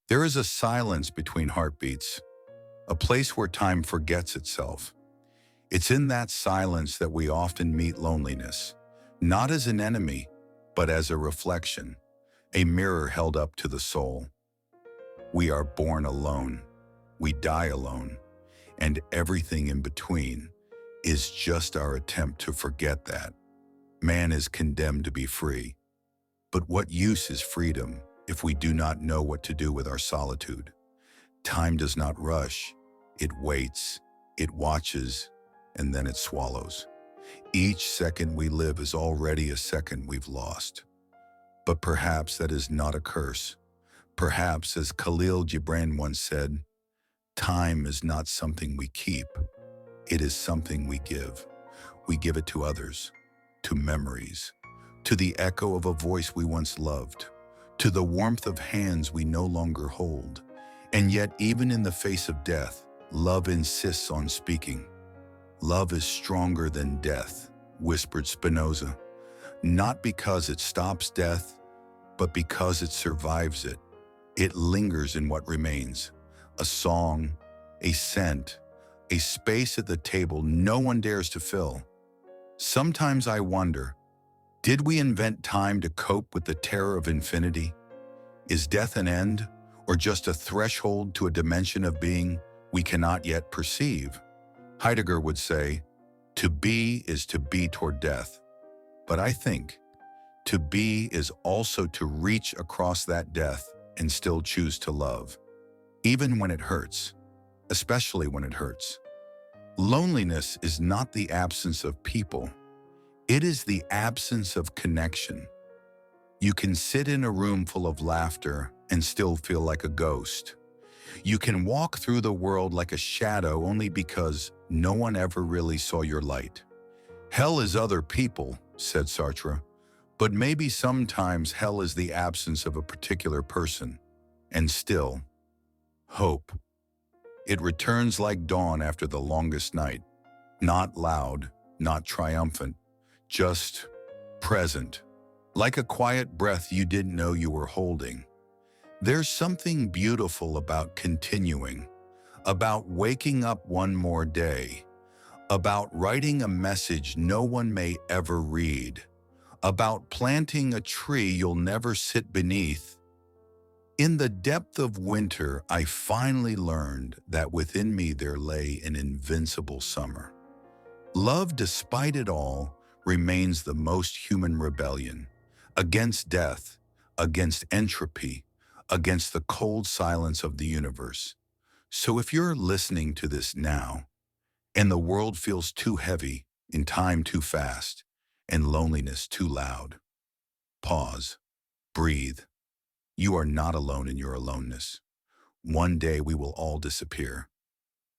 There is a silence between heartbeats, a place where time forgets itself. It's in that silence that we often meet loneliness, not as an enemy, but as a reflection, a mirror held up to the soul. We are born alone, we die alone, and everything in between is just our attempt to forget that. Man is condemned to be free. But what use is freedom if we do not know what to do with our solitude? Time does not rush. It waits, it watches, and then it swallows. Each second we live is already a second we've lost. But perhaps that is not a curse. Perhaps, as Khalil Gibran once said, time is not something we keep. It is something we give. We give it to others, to memories, to the echo of a voice we once loved, to the warmth of hands we no longer hold. And yet, even in the face of death, love insists on speaking. Love is stronger than death, whispered Spinoza, not because it stops death, but because it survives it. It lingers in what remains, a song, a scent, a space at the table no one dares to fill. Sometimes I wonder, did we invent time to cope with the terror of infinity? Is death an end, or just a threshold to a dimension of being we cannot yet perceive? Heidegger would say, to be is to be toward death. But I think, to be is also to reach across that death and still choose to love, even when it hurts, especially when it hurts. Loneliness is not the absence of people. It is the absence of connection. You can sit in a room full of laughter and still feel like a ghost. You can walk through the world like a shadow only because no one ever really saw your light. Hell is other people, said Sartre, but maybe sometimes hell is the absence of a particular person. And still, hope. It returns like dawn after the longest night, not loud, not triumphant, just present, like a quiet breath you didn't know you were holding. There's something beautiful about continuing, about waking up one more day, about writing a message no one may ever read, about planting a tree you'll never sit beneath. In the depth of winter, I finally learned that within me there lay an invincible summer. Love, despite it all, remains the most human rebellion, against death, against entropy, against the cold silence of the universe. So if you're listening to this now, and the world feels too heavy, and time too fast, and loneliness too loud, pause, breathe. You are not alone in your aloneness. One day we will all disappear.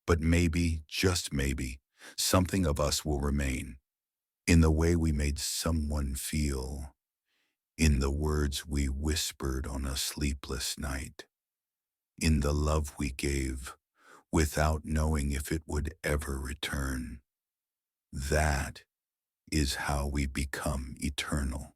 But maybe, just maybe, something of us will remain. In the way we made someone feel, in the words we whispered on a sleepless night, in the love we gave without knowing if it would ever return. That is how we become eternal.